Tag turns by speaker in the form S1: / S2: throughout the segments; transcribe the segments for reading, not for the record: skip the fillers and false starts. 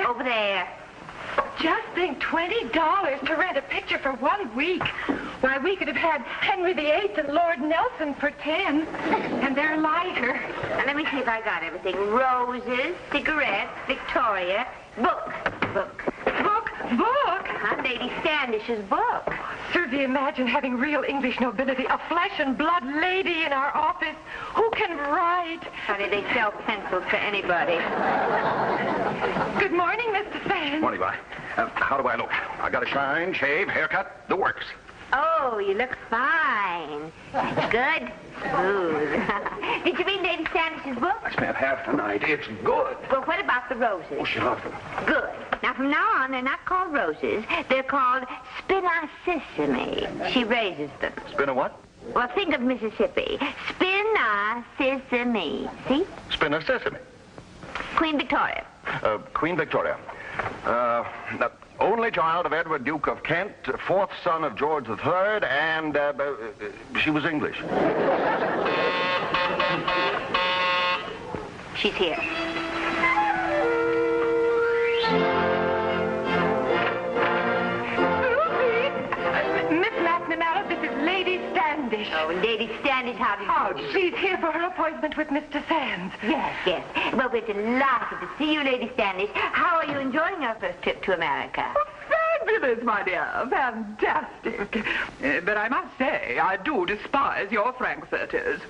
S1: Over there.
S2: Just think, $20 to rent a picture for 1 week. Why, we could have had Henry VIII and Lord Nelson for 10. And they're lighter.
S1: Now, let me see if I got everything. Roses, cigarettes, Victoria, book.
S2: Book?
S1: Lady Standish's book.
S2: Certainly imagine having real English nobility, a flesh and blood lady in our office. Who can write?
S1: Honey, they sell pencils to anybody.
S2: Good morning, Mr. Sands.
S3: Morning, Vi. How do I look? I got a shine, shave, haircut, the works.
S1: Oh, you look fine. Good. Smooth. Did you read Lady Standish's book?
S3: I spent half the night. It's good.
S1: Well, what about the roses?
S3: Oh, she loves them.
S1: Good. Now, from now on, they're not called roses. They're called Spinacissimi. She raises them.
S3: Spin a what?
S1: Well, think of Mississippi. Spinacissimi. See?
S3: Spin a sesame.
S1: Queen Victoria.
S3: Queen Victoria. The only child of Edward, Duke of Kent, fourth son of George III, and she was English.
S1: She's here.
S2: Susie! Miss MacNamara, this is Lady Standish.
S1: Oh, Lady Standish, how do you do?
S2: She's here for her appointment with Mr. Sands.
S1: Yes. Well, we're delighted to see you, Lady Standish. How are you enjoying your first trip to America?
S4: Fabulous, my dear. Fantastic. But I must say, I do despise your frankfurters.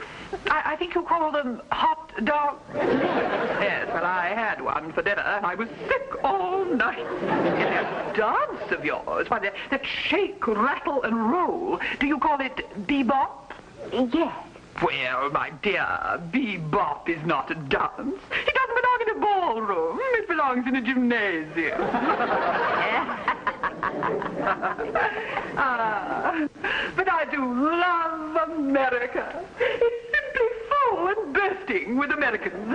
S4: I think you call them hot dogs. Yes, well, I had one for dinner, and I was sick all night. And that dance of yours, why, that shake, rattle, and roll, do you call it bebop?
S1: Yes.
S4: Well, my dear, bebop is not a dance. It doesn't belong in a ballroom. It belongs in a gymnasium. But I do love America. It's simply full and bursting with Americans.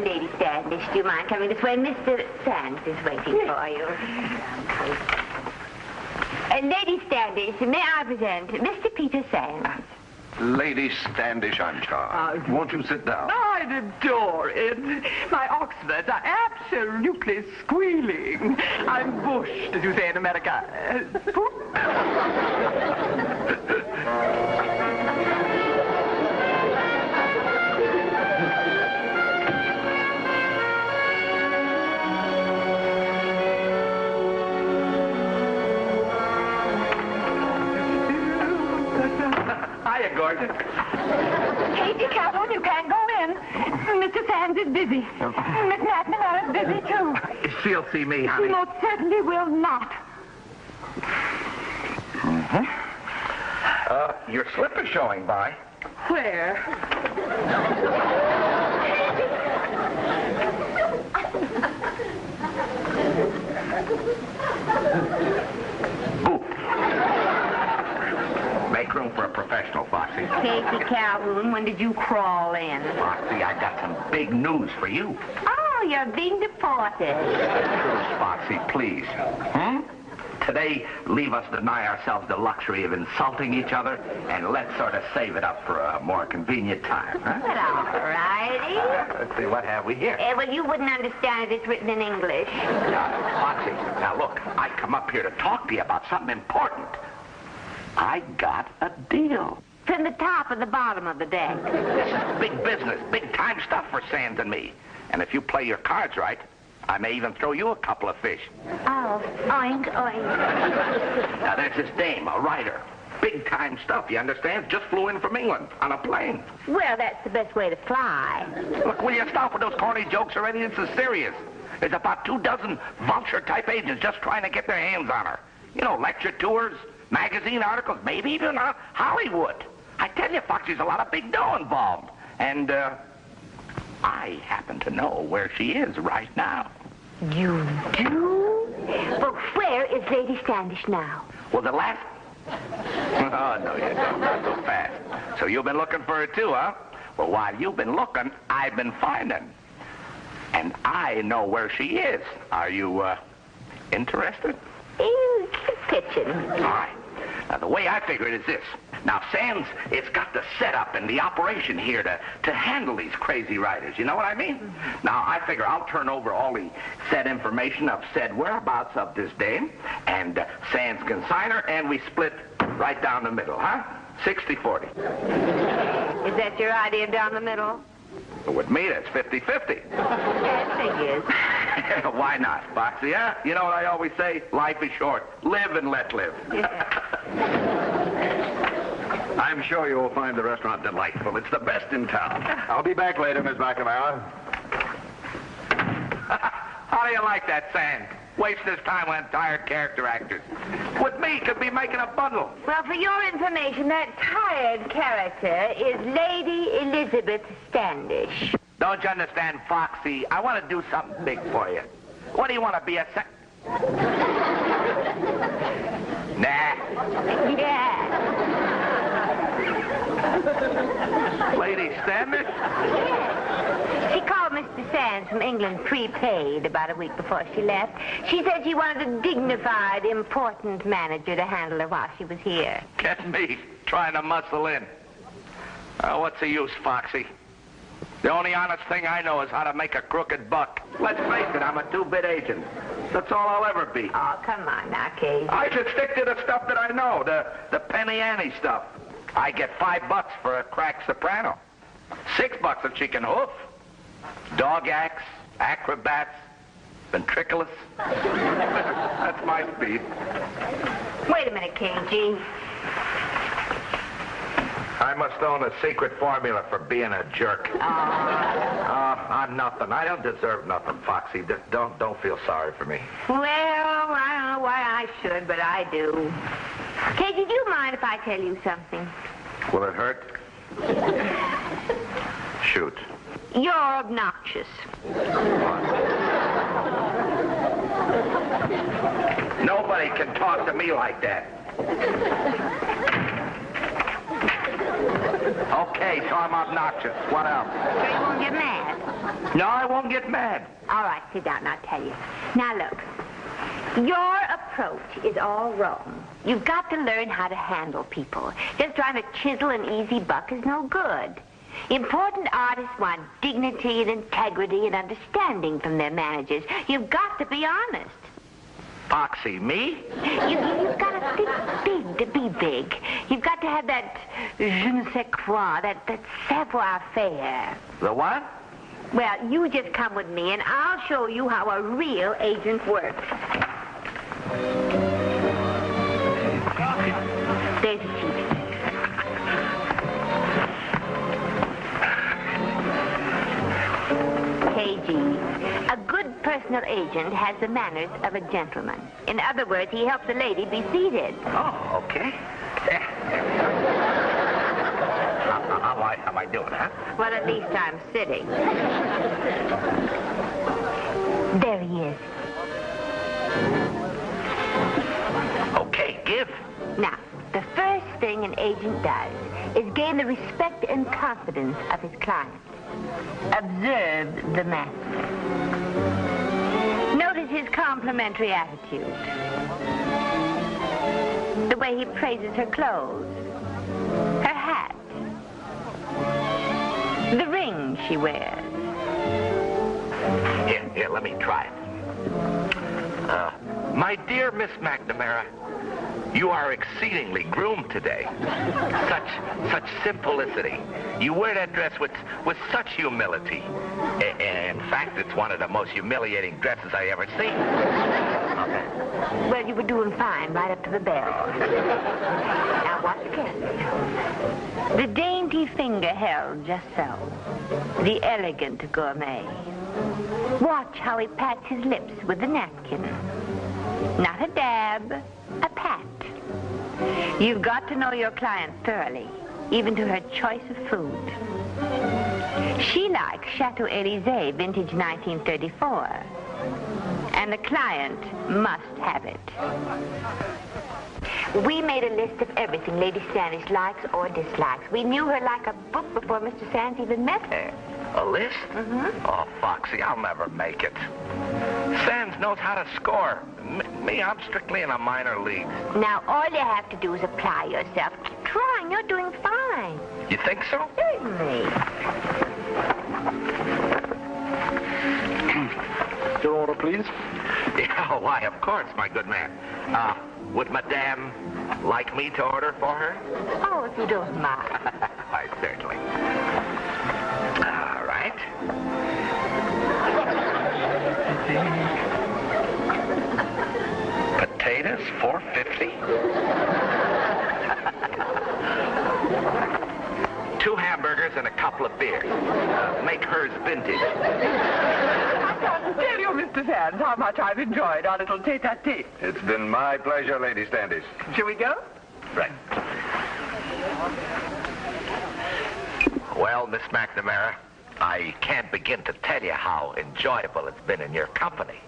S1: Lady Standish, do you mind coming this way? Mr. Sands is waiting for you. Lady Standish, may I present Mr. Peter Sands?
S3: Lady Standish, I'm charmed. Won't you sit down?
S4: I'd adore it. My Oxfords are absolutely squealing. I'm bushed, as you say in America. Hiya, Gordon.
S2: Katie, Calhoun, you can't go in. Mr. Sands is busy. Miss MacNamara is busy, too.
S3: She'll see me, honey.
S2: She most certainly will not.
S3: Your slip is showing, Vi.
S4: Where?
S3: Make room for a professional, Foxy.
S1: Katie Calhoun, when did you crawl in?
S3: Foxy, I got some big news for you.
S1: Oh, you're being deported.
S3: Foxy, please. Today, leave us deny ourselves the luxury of insulting each other, and let's sort of save it up for a more convenient time, huh?
S1: But all righty.
S3: Let's see, what have we here?
S1: Well, you wouldn't understand it. It's written in English.
S3: Foxy, now look, I come up here to talk to you about something important. I got a deal.
S1: From the top and the bottom of the deck.
S3: This is big business, big time stuff for Sands and me. And if you play your cards right, I may even throw you a couple of fish.
S1: Oh, oink, oink.
S3: Now, there's this dame, a writer. Big time stuff, you understand? Just flew in from England on a plane.
S1: Well, that's the best way to fly.
S3: Look, will you stop with those corny jokes already? This is serious. There's about 24 vulture-type agents just trying to get their hands on her. You know, lecture tours, magazine articles, maybe even Hollywood. I tell you, Fox, there's a lot of big dough involved. And, I happen to know where she is right now.
S1: You do? But where is Lady Standish now?
S3: Well, the last... Oh, no, you don't. Not so fast. So you've been looking for her, too, huh? Well, while you've been looking, I've been finding. And I know where she is. Are you, interested?
S1: You keep pitching.
S3: All right. Now, the way I figure it is this. Now, Sam's, it's got the setup and the operation here to handle these crazy writers. You know what I mean? Mm-hmm. Now, I figure I'll turn over all the said information of said whereabouts of this dame, and Sam's consign her, and we split right down the middle, huh? 60-40.
S1: Is that your idea down the middle?
S3: With me, that's 50-50.
S1: That figures.
S3: Why not, Foxy, huh? You know what I always say? Life is short. Live and let live.
S1: Yeah.
S5: I'm sure you will find the restaurant delightful. It's the best in town. I'll be back later, Miss MacNamara.
S3: How do you like that, Sam? Waste this time on tired character actors. With me, could be making a bundle.
S1: Well, for your information, that tired character is Lady Elizabeth Standish.
S3: Don't you understand, Foxy? I want to do something big for you. What do you want to be, a Nah.
S1: Yeah.
S3: Lady Standish?
S1: Yes. She called Mr. Sands from England prepaid about a week before she left. She said she wanted a dignified, important manager to handle her while she was here.
S3: Get me trying to muscle in. Oh, what's the use, Foxy? The only honest thing I know is how to make a crooked buck. Let's face it, I'm a two-bit agent. That's all I'll ever be.
S1: Oh, come on now, Casey.
S3: I should stick to the stuff that I know, the Penny Annie stuff. I get $5 for a cracked soprano. $6 if she can hoof. Dog acts, acrobats, ventriculus. That's my speed.
S1: Wait a minute, KG.
S3: I must own a secret formula for being a jerk. I'm nothing. I don't deserve nothing, Foxy. Don't feel sorry for me.
S1: Well, I don't know why I should, but I do. KG, do you mind if I tell you something?
S3: Will it hurt? Shoot.
S1: You're obnoxious.
S3: Nobody can talk to me like that. Okay, so I'm obnoxious. What else?
S1: So you won't get mad?
S3: No, I won't get mad.
S1: All right, sit down and I'll tell you. Now, look. Your approach is all wrong. You've got to learn how to handle people. Just trying to chisel an easy buck is no good. Important artists want dignity and integrity and understanding from their managers. You've got to be honest.
S3: Foxy, me?
S1: You've got to think big to be big. You've got to have that je ne sais quoi, that savoir-faire.
S3: The what?
S1: Well, you just come with me and I'll show you how a real agent works. There's a sheet. KG, a good personal agent has the manners of a gentleman. In other words, he helps a lady be seated.
S3: Oh, okay. How am I doing, huh?
S1: Well, at least I'm sitting. There he is.
S3: Okay, give.
S1: Now, the first thing an agent does is gain the respect and confidence of his client. Observe the master. Notice his complimentary attitude. The way he praises her clothes, her hat, the ring she wears.
S3: Here, let me try it. My dear Miss MacNamara, you are exceedingly groomed today. Such simplicity. You wear that dress with such humility. In fact, it's one of the most humiliating dresses I ever seen. Okay.
S1: Well, you were doing fine right up to the bell. Now, watch carefully. The dainty finger held just so. The elegant gourmet. Watch how he pats his lips with the napkin. Not a dab, a pat. You've got to know your client thoroughly, even to her choice of food. She likes Chateau Elysee, vintage 1934. And the client must have it. We made a list of everything Lady Standish likes or dislikes. We knew her like a book before Mr. Sands even met her.
S3: A list?
S1: Mm-hmm.
S3: Oh, Foxy, I'll never make it. Sands knows how to score. Me, I'm strictly in a minor league.
S1: Now, all you have to do is apply yourself. Keep trying. You're doing fine.
S3: You think so?
S1: Certainly.
S5: Your order, please.
S3: Yeah, why, of course, my good man. Would Madame like me to order for her?
S1: Oh, if you don't mind.
S3: Why, certainly. All right. Potatoes, $4.50. 2 hamburgers and a couple of beers. Make hers vintage.
S4: I can't tell you, Mr. Sands, how much I've enjoyed our little tete-a-tete.
S5: It's been my pleasure, Lady Standish.
S4: Shall we go?
S3: Right. Well, Miss MacNamara, I can't begin to tell you how enjoyable it's been in your company.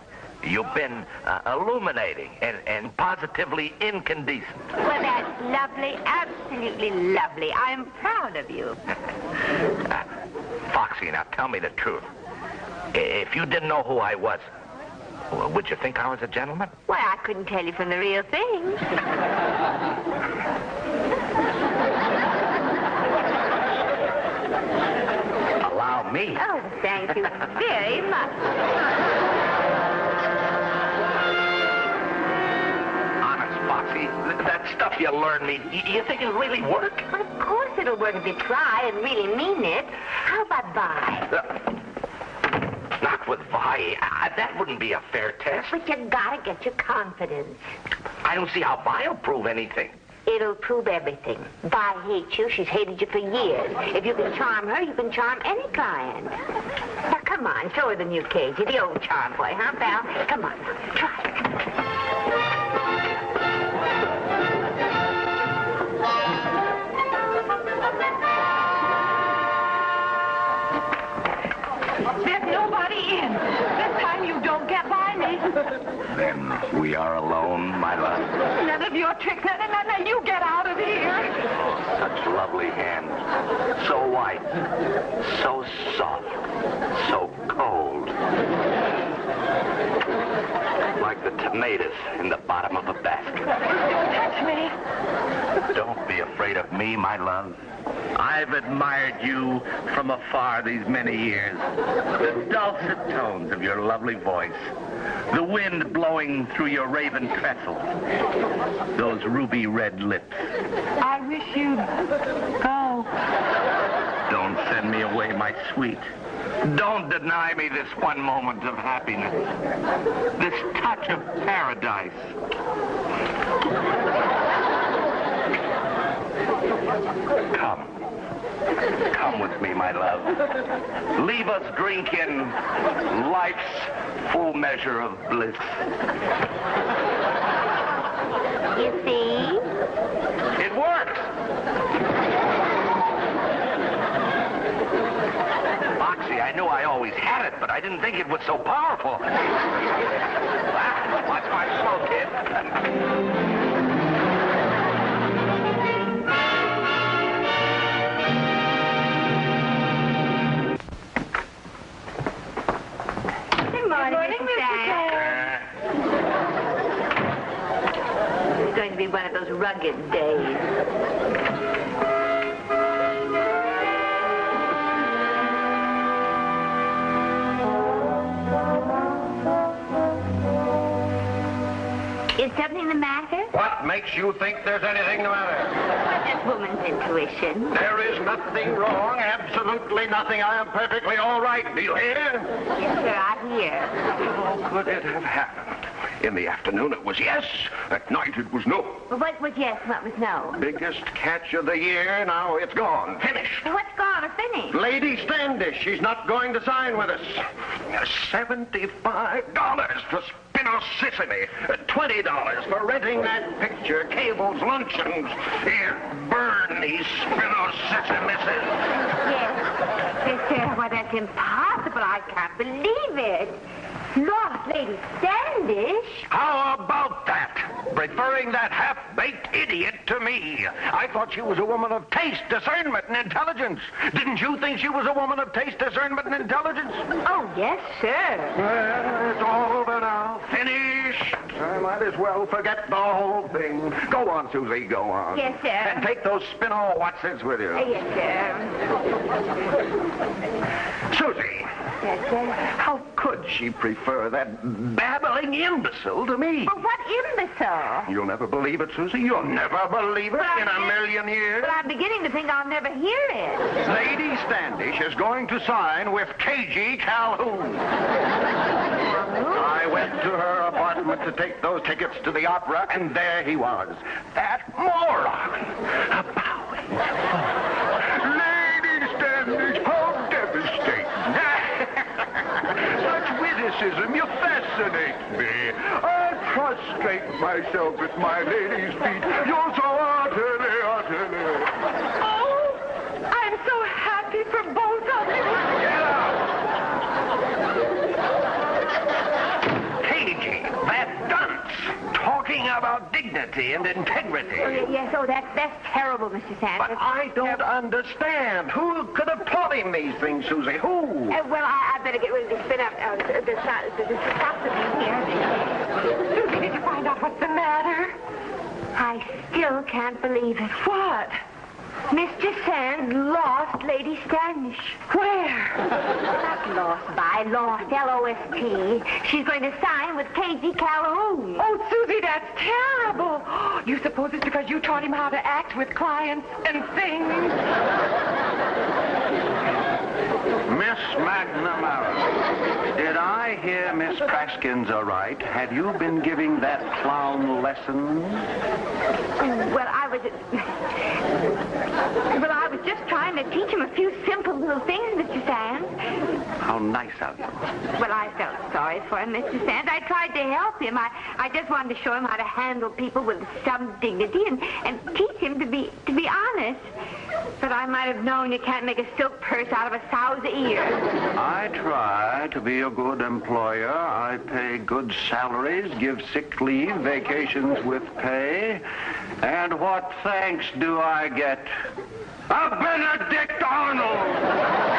S3: You've been illuminating and positively incandescent.
S1: Well, that's lovely, absolutely lovely. I'm proud of you.
S3: Foxy, now tell me the truth. If you didn't know who I was, would you think I was a gentleman?
S1: Well, I couldn't tell you from the real thing.
S3: Allow me.
S1: Oh, thank you very much.
S3: Foxy, that stuff you learned me, you think it'll really work?
S1: Well, of course it'll work if you try and really mean it. How about Vi?
S3: Not with Vi. That wouldn't be a fair test.
S1: But you gotta get your confidence.
S3: I don't see how Vi will prove anything.
S1: It'll prove everything. Vi hates you. She's hated you for years. If you can charm her, you can charm any client. Now, come on. Show her the new Casey, the old charm boy, huh, pal? Come on. Try it.
S2: There's nobody in. This time you don't get by me.
S3: Then we are alone, my love.
S2: None of your tricks. No, you get out of here.
S3: Oh, such lovely hands. So white. So soft. So cold. Like the tomatoes in the bottom of a basket.
S2: Don't touch me.
S3: Don't be afraid of me, my love. I've admired you from afar these many years. The dulcet tones of your lovely voice. The wind blowing through your raven trestles. Those ruby red lips.
S2: I wish you'd go.
S3: Don't send me away, my sweet. Don't deny me this one moment of happiness. This touch of paradise. Come. Come with me, my love. Leave us drink in life's full measure of bliss.
S1: You see?
S3: It works. Foxy, I knew I always had it, but I didn't think it was so powerful. Watch my flow, kid.
S1: Good morning, Mr. Sands. It's going to be one of those rugged days. Is something the matter?
S5: What makes you think there's anything the matter?
S1: Well, just woman's intuition.
S5: There is nothing wrong, absolutely nothing. I am perfectly all right. Do you hear?
S1: Yes, sir, I hear.
S3: How could it have happened?
S5: In the afternoon it was yes. At night it was no.
S1: Well, what was yes, what was no?
S5: Biggest catch of the year. Now it's gone. Finished.
S1: Well, what's gone or finished?
S5: Lady Standish, she's not going to sign with us. $75 for Spinosissime. $20 for renting that picture, cables, luncheons. Here, burn these Spinosissimises.
S1: Yes. Yes, sir. Well, that's impossible. I can't believe it. Lost Lady Standish?
S5: How about that? Preferring that half-baked idiot to me. I thought she was a woman of taste, discernment, and intelligence. Didn't you think she was a woman of taste, discernment, and intelligence?
S1: Oh, yes, sir.
S5: Well, it's all over now. Finished. I might as well forget the whole thing. Go on, Susie, go on.
S1: Yes, sir.
S5: And take those Spino-Watsons with you.
S1: Yes, sir.
S5: Susie.
S1: Yes, sir.
S5: How could she prefer that babbling imbecile to me?
S1: Well, what imbecile?
S5: You'll never believe it, Susie. You'll never believe it in a million years.
S1: But I'm beginning to think I'll never hear it.
S5: Lady Standish is going to sign with K.G. Calhoun. I went to her apartment to take those tickets to the opera, and there he was. That moron. Bowing. Lady Standish, how devastating. Such witticism, you fascinate me. I prostrate myself at my lady's feet. You're so utterly.
S2: Oh, I'm so happy for both of you.
S5: Get out! KG, that dunce, talking about dignity and integrity.
S1: Oh, yes, oh, that's terrible, Mr. Sanders.
S5: But I don't understand. Who could have taught him these things, Susie? Who?
S1: Well, I better get rid of this spin up, the sausage here.
S2: Susie, did you find out what's the matter?
S1: I still can't believe it.
S2: What?
S1: Mr. Sands lost Lady Standish.
S2: Where?
S1: Not lost by, lost, L-O-S-T. She's going to sign with K.G. Calhoun.
S2: Oh, Susie, that's terrible. You suppose it's because you taught him how to act with clients and things?
S5: Miss MacNamara, did I hear Miss Praskins aright? Have you been giving that clown lessons?
S1: Well, I was just trying to teach him a few simple little things, Mr. Sands.
S5: How nice of you.
S1: Well, I felt sorry for him, Mr. Sands. I tried to help him. I just wanted to show him how to handle people with some dignity and teach him to be honest. But I might have known you can't make a silk purse out of a sow's ear.
S5: I try to be a good employer. I pay good salaries, give sick leave, vacations with pay. And what thanks do I get? A Benedict Arnold!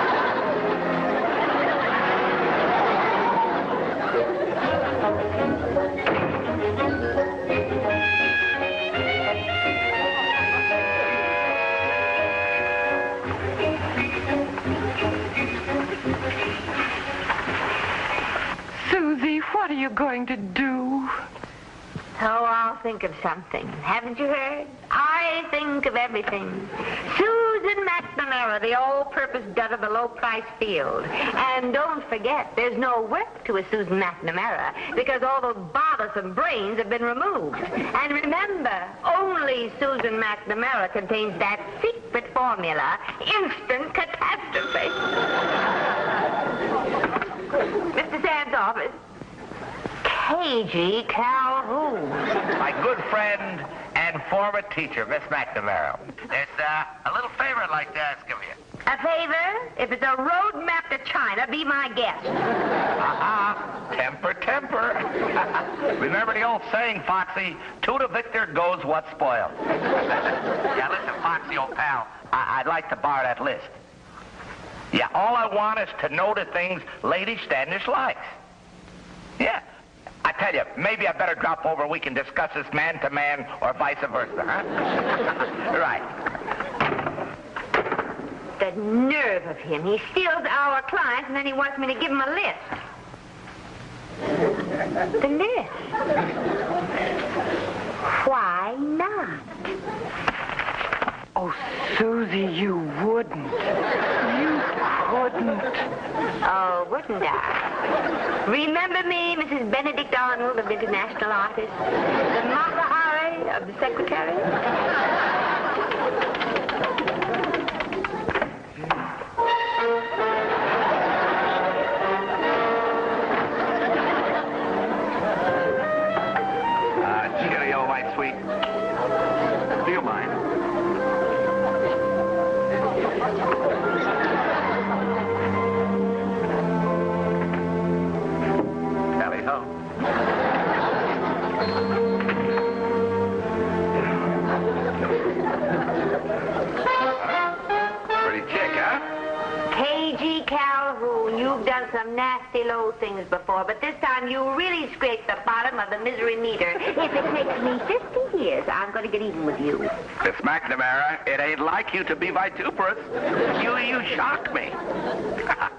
S2: Susie, what are you going to do?
S1: Oh, I'll think of something. Haven't you heard? I think of everything. Susan MacNamara, the all-purpose dud of the low-price field. And don't forget, there's no work to a Susan MacNamara because all those bothersome brains have been removed. And remember, only Susan MacNamara contains that secret formula, instant catastrophe. Mr. Sands' office. K.G. Calhoun.
S3: My good friend and former teacher, Miss MacNamara. There's a little favor I'd like to ask of you.
S1: A favor? If it's a road map to China, be my guest.
S3: Temper. Remember the old saying, Foxy, to the victor goes what's spoiled. Yeah, listen, Foxy, old pal, I'd like to borrow that list. Yeah, all I want is to know the things Lady Standish likes. Yeah. I tell you, maybe I better drop over. We can discuss this man to man or vice versa, huh? Right.
S1: The nerve of him. He steals our clients and then he wants me to give him a list. The list. Why not?
S2: Oh, Susie, you wouldn't. You couldn't.
S1: Oh, wouldn't I? Remember me, Mrs. Benedict Arnold of International Artists? The Mata Hari of the Secretary?
S3: Cheerio, my sweet.
S5: Do you mind?
S3: Tally ho. Pretty chick, huh?
S1: K.G. Calhoun, you've done some nasty low things before, but this time you really scraped the bottom of the misery meter. If it takes me 50 years, I'm going to get even with you.
S3: Miss MacNamara, it ain't like you to be vituperous. You shock me.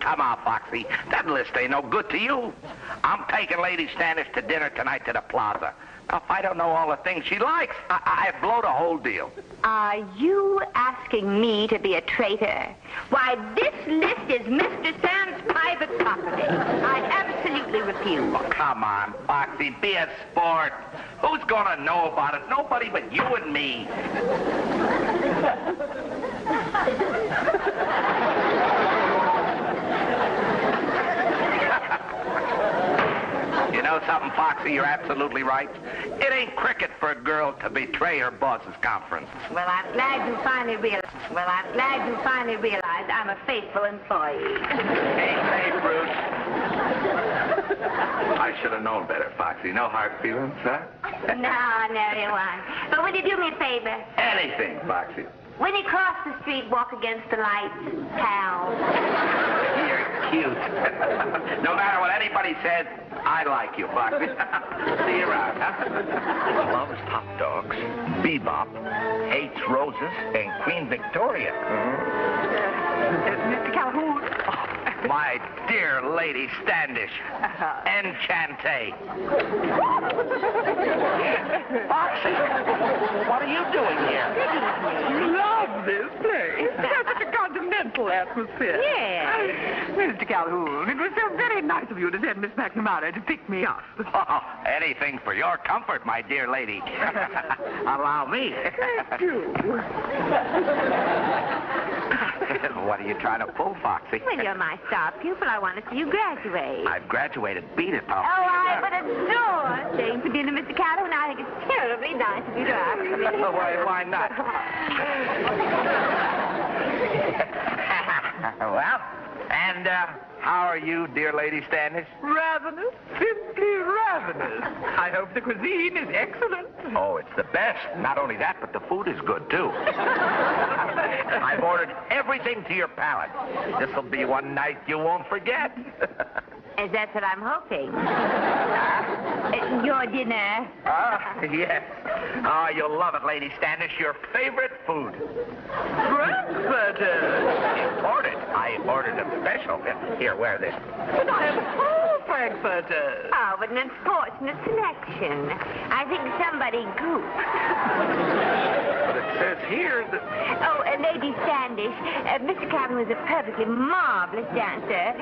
S3: Come on, Foxy. That list ain't no good to you. I'm taking Lady Standish to dinner tonight to the plaza. Now, if I don't know all the things she likes, I blow the whole deal.
S1: Are you asking me to be a traitor? Why, this list is Mr. Sam's private property. I absolutely refuse.
S3: Oh, come on, Foxy, be a sport. Who's gonna know about it? Nobody but you and me. You know something, Foxy? You're absolutely right. It ain't cricket for a girl to betray her boss's conference.
S1: Well, I'm glad you finally realized I'm a faithful employee.
S3: Hey, Bruce. I should have known better, Foxy. No hard feelings, huh?
S1: No, nary one. But will you do me a favor?
S3: Anything, Foxy.
S1: When you cross the street, walk against the lights, pal.
S3: You're cute. No matter what anybody says, I like you, Foxy. See you around, huh? Loves hot dogs, bebop, hates roses, and Queen Victoria.
S4: Mr. Calhoun.
S3: My dear Lady Standish. Enchante. Foxy, what are you doing here?
S4: Love this place. There's such a continental atmosphere.
S1: Yeah.
S4: Mr. Calhoun, it was so very nice of you to send Miss MacNamara to pick me up.
S3: Oh, anything for your comfort, my dear lady. Allow me.
S4: Thank you.
S3: What are you trying to pull, Foxy?
S1: Well, you're my star pupil. I want to see you graduate.
S3: I've graduated. Beat it, Pop.
S1: Oh, I would adore staying for dinner, Mr. Calhoun. I think it's terribly nice of you to ask me.
S3: Why not? Well, and how are you, dear Lady Standish?
S4: Ravenous, simply ravenous. I hope the cuisine is excellent.
S3: Oh, it's the best. Not only that, but the food is good, too. I've ordered everything to your palate. This'll be one night you won't forget.
S1: Is that what I'm hoping? Your dinner.
S3: Yes. Oh, you'll love it, Lady Standish. Your favorite food.
S4: Frankfurters.
S3: Imported. I ordered them special. Here, wear this.
S4: But I have all Frankfurters.
S1: Oh, what an unfortunate selection. I think somebody gooped.
S3: But it says here that...
S1: Oh, Lady Standish, Mr. Calhoun is a perfectly marvelous dancer.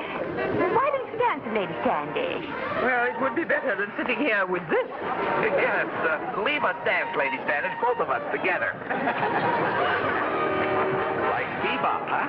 S1: Why don't you dance with Lady Standish?
S4: Well, it would be better than sitting here with this.
S3: Yes, leave us dance, Lady Standish, both of us together. Like bebop, huh?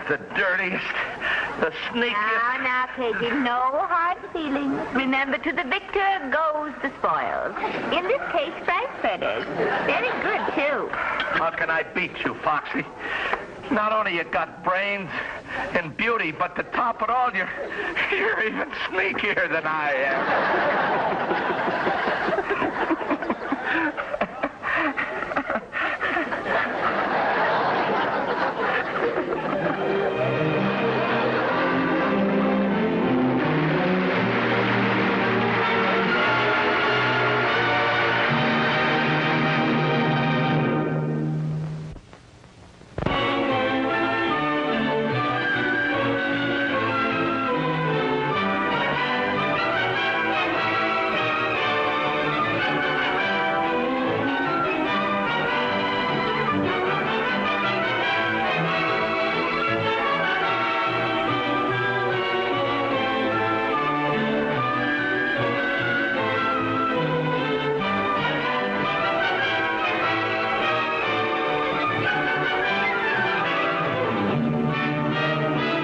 S3: the dirtiest, the sneakiest.
S1: Now, Peggy, no hard feelings. Remember, to the victor goes the spoils. In this case, Frankfurters. Very good, too.
S3: How can I beat you, Foxy? Not only you got brains and beauty, but to top it all, you're even sneakier than I am.